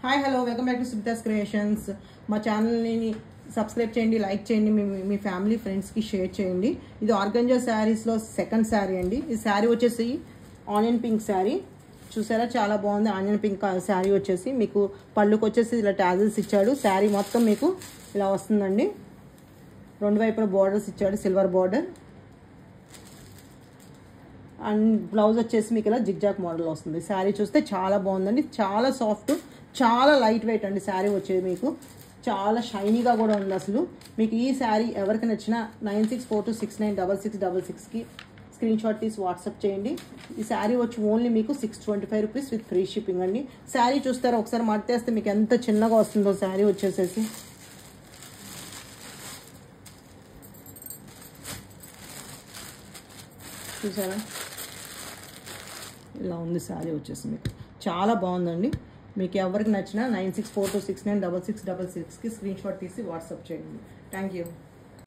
Hi hello welcome back to Subitha's creations. మా ఛానల్ని subscribe చేయండి, లైక్ చేయండి, మీ ఫ్యామిలీ ఫ్రెండ్స్కి షేర్ చేయండి. ఇది ఆర్గంజా శారీస్లో సెకండ్ శారీ అండి. ఈ శారీ వచ్చేసి ఆనియన్ పింక్ శారీ. చూసారా, చాలా బాగుంది. ఆనియన్ పింక్ శారీ వచ్చేసి మీకు పళ్ళుకి వచ్చేసి ఇలా టాజిల్స్ ఇచ్చాడు. శారీ మొత్తం మీకు ఇలా వస్తుందండి. రెండు వైపున బార్డర్స్ ఇచ్చాడు, సిల్వర్ బార్డర్. అండ్ బ్లౌజ్ వచ్చేసి మీకు ఇలా జిగ్జాగ్ మోడల్ వస్తుంది. శారీ చూస్తే చాలా బాగుందండి, చాలా సాఫ్ట్, చాలా లైట్ వెయిట్ అండి. శారీ వచ్చేది మీకు చాలా షైనీగా కూడా ఉంది. అసలు మీకు ఈ శారీ ఎవరికి నచ్చినా 9642696666కి స్క్రీన్ షాట్ తీసి వాట్సాప్ చేయండి. ఈ శారీ వచ్చి ఓన్లీ మీకు 625 రూపీస్ విత్ ఫ్రీ షిప్పింగ్ అండి. శారీ చూస్తారా, ఒకసారి మడతేస్తే మీకు ఎంత చిన్నగా వస్తుందో శారీ వచ్చేసేసి. చూసారా, ఇలా ఉంది శారీ వచ్చేసి మీకు చాలా బాగుందండి. మీకు ఎవరికి నచ్చినా 9642696666కి స్క్రీన్ షాట్ తీసి వాట్సాప్ చేయండి. Thank you.